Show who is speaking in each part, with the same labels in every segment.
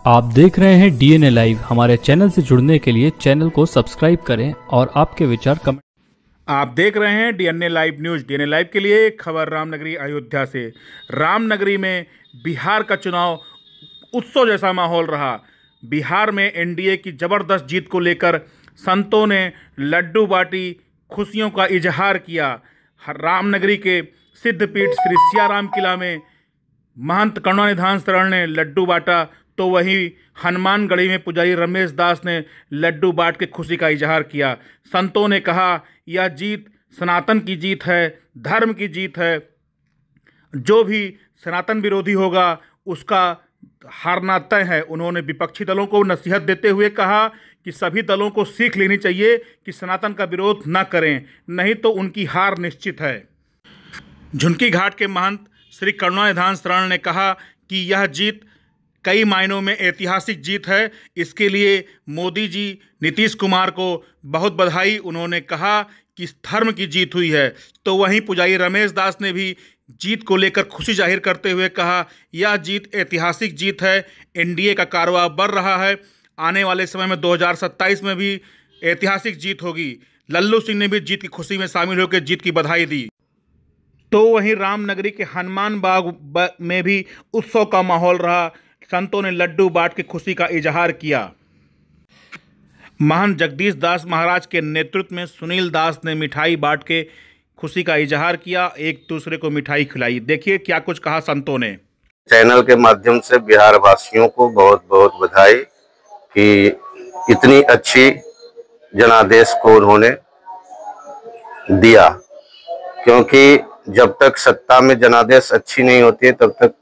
Speaker 1: आप देख रहे हैं डीएनए लाइव। हमारे चैनल से जुड़ने के लिए चैनल को सब्सक्राइब करें और आपके विचार कमेंट।
Speaker 2: आप देख रहे हैं DNA live news. DNA live के लिए खबर रामनगरी अयोध्या से। रामनगरी में बिहार का चुनाव उत्सव जैसा माहौल रहा। बिहार में एनडीए की ज़बरदस्त जीत को लेकर संतों ने लड्डू बांटी, खुशियों का इजहार किया। रामनगरी के सिद्धपीठ श्री सियाराम किला में महंत करुणानिधान शरण ने लड्डू बांटा, तो वहीं हनुमानगढ़ी में पुजारी रमेश दास ने लड्डू बांट के खुशी का इजहार किया। संतों ने कहा, यह जीत सनातन की जीत है, धर्म की जीत है। जो भी सनातन विरोधी होगा उसका हारना तय है। उन्होंने विपक्षी दलों को नसीहत देते हुए कहा कि सभी दलों को सीख लेनी चाहिए कि सनातन का विरोध न करें, नहीं तो उनकी हार निश्चित है। झुनकी घाट के महंत श्री करुणानिधान शरण ने कहा कि यह जीत कई मायनों में ऐतिहासिक जीत है। इसके लिए मोदी जी, नीतीश कुमार को बहुत बधाई। उन्होंने कहा कि धर्म की जीत हुई है। तो वहीं पुजारी रमेश दास ने भी जीत को लेकर खुशी जाहिर करते हुए कहा, यह जीत ऐतिहासिक जीत है। एनडीए का कारवा बढ़ रहा है। आने वाले समय में 2027 में भी ऐतिहासिक जीत होगी। लल्लू सिंह ने भी जीत की खुशी में शामिल होकर जीत की बधाई दी। तो वहीं रामनगरी के हनुमान बाग में भी उत्सव का माहौल रहा। संतों ने लड्डू बांट के खुशी का इजहार किया। महंत जगदीश दास महाराज के नेतृत्व में सुनील दास ने मिठाई बांट के खुशी का इजहार किया, एक दूसरे को मिठाई खिलाई। देखिए क्या कुछ कहा संतों ने।
Speaker 3: चैनल के माध्यम से बिहार वासियों को बहुत बहुत बधाई कि इतनी अच्छी जनादेश को उन्होंने दिया, क्योंकि जब तक सत्ता में जनादेश अच्छी नहीं होती है तब तक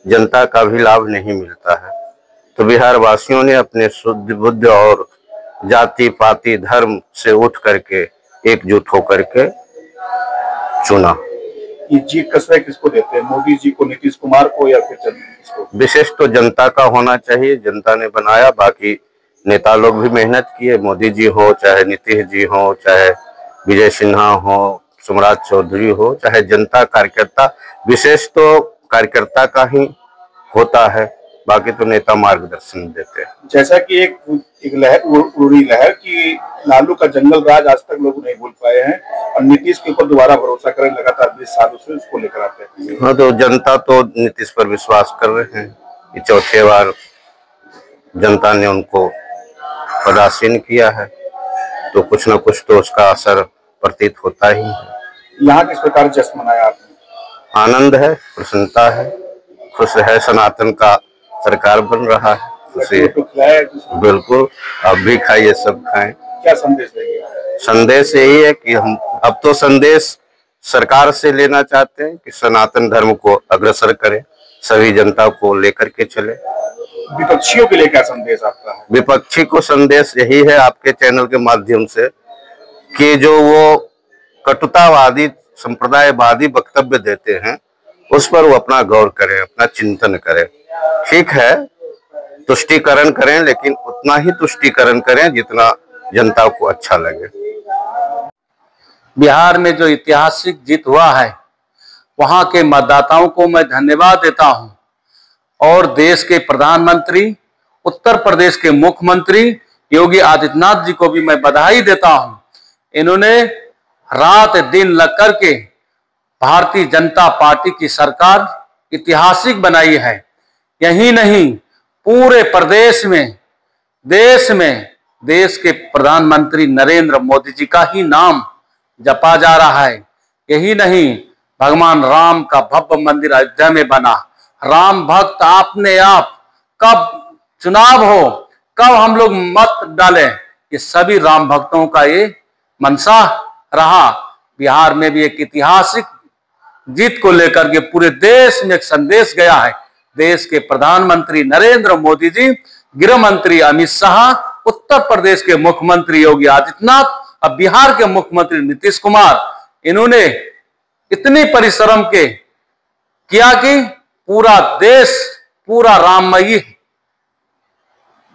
Speaker 3: जनता का भी लाभ नहीं मिलता है। तो बिहार वासियों ने अपने शुद्ध बुद्धि और जाति पाति धर्म से उठ करके एकजुट होकर के चुना।
Speaker 4: ये जीत का श्रेय किसको देते हैं, मोदी जी को, नीतीश कुमार को, या फिर किसको?
Speaker 3: विशेष तो जनता का होना चाहिए। जनता ने बनाया, बाकी नेता लोग भी मेहनत किए। मोदी जी हो, चाहे नीतीश जी हो, चाहे विजय सिन्हा हो, सम्राट चौधरी हो, चाहे जनता कार्यकर्ता, विशेष तो कार्यकर्ता का ही होता है, बाकी तो नेता मार्गदर्शन देते हैं।
Speaker 4: जैसा कि एक लहर उड़ी लहर कि लालू का जंगल राज आज तक लोग नहीं भूल पाए हैं और नीतीश के ऊपर दोबारा भरोसा करें, लगातार 20 सालों से उसको लेकर आते हैं।
Speaker 3: हाँ, तो जनता तो नीतीश पर विश्वास कर रहे हैं कि चौथे बार जनता ने उनको पदासीन किया है, तो कुछ न कुछ तो उसका असर प्रतीत होता ही है।
Speaker 4: यहाँ किस प्रकार जश्न मनाया आपने?
Speaker 3: आनंद है, प्रसन्नता है, खुश है। सनातन का सरकार बन रहा है, खुशी। बिल्कुल, अब भी खाइए, सब खाएं।
Speaker 4: क्या संदेश देंगे?
Speaker 3: संदेश यही है कि हम अब तो संदेश सरकार से लेना चाहते हैं कि सनातन धर्म को अग्रसर करें, सभी जनता को लेकर के चले।
Speaker 4: विपक्षियों के लिए क्या संदेश आपका है?
Speaker 3: विपक्षी को संदेश यही है आपके चैनल के माध्यम से कि जो वो कटुतावादी, संप्रदायवादी वक्तव्य देते हैं उस पर वो अपना गौर करें, अपना चिंतन करें। ठीक है, तुष्टीकरण करें, लेकिन उतना ही तुष्टीकरण करें जितना जनता को अच्छा लगे।
Speaker 5: बिहार में जो ऐतिहासिक जीत हुआ है, वहां के मतदाताओं को मैं धन्यवाद देता हूं और देश के प्रधानमंत्री, उत्तर प्रदेश के मुख्यमंत्री योगी आदित्यनाथ जी को भी मैं बधाई देता हूं। इन्होंने रात दिन लग करके भारतीय जनता पार्टी की सरकार ऐतिहासिक बनाई है। यही नहीं, पूरे प्रदेश में, देश में, देश के प्रधानमंत्री नरेंद्र मोदी जी का ही नाम जपा जा रहा है। यही नहीं, भगवान राम का भव्य मंदिर अयोध्या में बना। राम भक्त आपने आप, कब चुनाव हो, कब हम लोग मत डालें, ये सभी राम भक्तों का ये मनसा रहा। बिहार में भी एक ऐतिहासिक जीत को लेकर के पूरे देश में एक संदेश गया है। देश के प्रधानमंत्री नरेंद्र मोदी जी, गृह मंत्री अमित शाह, उत्तर प्रदेश के मुख्यमंत्री योगी आदित्यनाथ और बिहार के मुख्यमंत्री नीतीश कुमार, इन्होंने इतनी परिश्रम किया कि पूरा देश पूरा राममयी।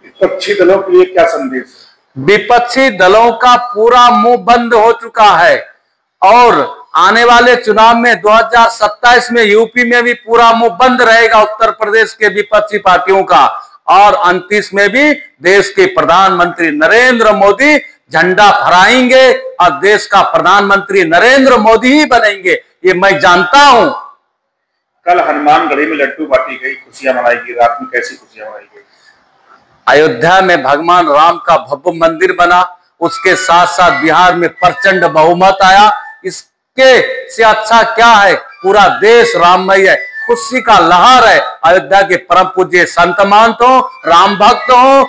Speaker 4: विपक्षी दलों के लिए क्या संदेश?
Speaker 5: विपक्षी दलों का पूरा मुंह बंद हो चुका है और आने वाले चुनाव में 2027 में यूपी में भी पूरा मुंह बंद रहेगा उत्तर प्रदेश के विपक्षी पार्टियों का। और 29 में भी देश के प्रधानमंत्री नरेंद्र मोदी झंडा फहराएंगे और देश का प्रधानमंत्री नरेंद्र मोदी ही बनेंगे, ये मैं जानता हूं।
Speaker 4: कल हनुमानगढ़ी में लड्डू बांटी गई, खुशियां मनाई गई, रात में कैसी खुशियां मनाई गई?
Speaker 5: अयोध्या में भगवान राम का भव्य मंदिर बना, उसके साथ साथ बिहार में प्रचंड बहुमत आया। इसके से अच्छा क्या है? पूरा देश राममय है, खुशी का लहर है। अयोध्या के परम पूज्य संत महंत हो, राम भक्त हो,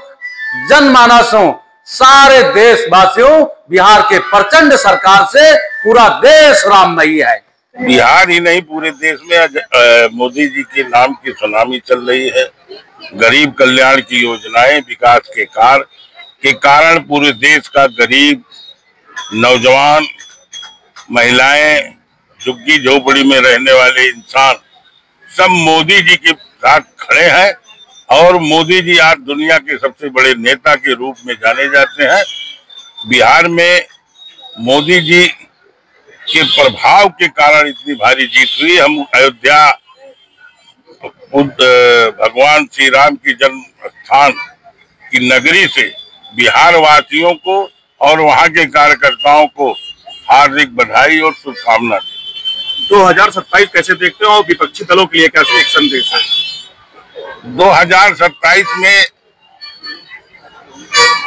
Speaker 5: जनमानस हो, सारे देशवासियों, बिहार के प्रचंड सरकार से पूरा देश राममय है।
Speaker 6: बिहार ही नहीं पूरे देश में मोदी जी के नाम की सुनामी चल रही है। गरीब कल्याण की योजनाएं, विकास के कार्य के कारण पूरे देश का गरीब, नौजवान, महिलाएं, झुग्गी झोपड़ी में रहने वाले इंसान सब मोदी जी के साथ खड़े हैं। और मोदी जी आज दुनिया के सबसे बड़े नेता के रूप में जाने जाते हैं। बिहार में मोदी जी के प्रभाव के कारण इतनी भारी जीत हुई। हम अयोध्या भगवान श्री राम की जन्म स्थान की नगरी से बिहार वासियों को और वहां के कार्यकर्ताओं को हार्दिक बधाई और शुभकामना।
Speaker 4: 2027 कैसे देखते हो? विपक्षी दलों के लिए कैसे एक संदेश है?
Speaker 6: 2027 में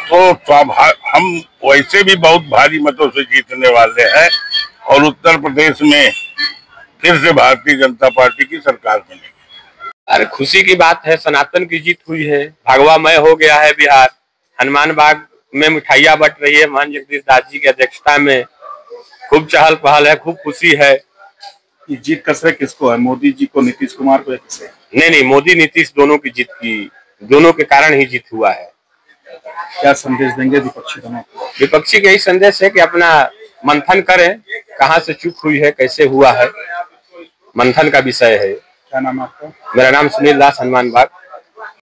Speaker 6: तो हम वैसे भी बहुत भारी मतों से जीतने वाले हैं और उत्तर प्रदेश में फिर से भारतीय जनता पार्टी की सरकार बनेगी।
Speaker 7: अरे खुशी की बात है, सनातन की जीत हुई है, भगवामय हो गया है बिहार। हनुमान बाग में मिठाइयाँ बट रही है, महान जगदीश दास जी की अध्यक्षता में खूब चहल पहल है, खूब खुशी है।
Speaker 4: ये जीत का श्रेय किसको है? मोदी जी को, नीतीश कुमार को? किसे?
Speaker 7: नहीं, मोदी नीतीश दोनों की जीत की, दोनों के कारण ही जीत हुआ है।
Speaker 4: क्या संदेश देंगे विपक्षी दोनों को?
Speaker 7: विपक्षी का यही संदेश है कि अपना मंथन करें, कहाँ से चूक हुई है, कैसे हुआ है, मंथन का विषय है।
Speaker 4: क्या नाम है आपका?
Speaker 7: मेरा नाम सुनील दास, हनुमान बाग।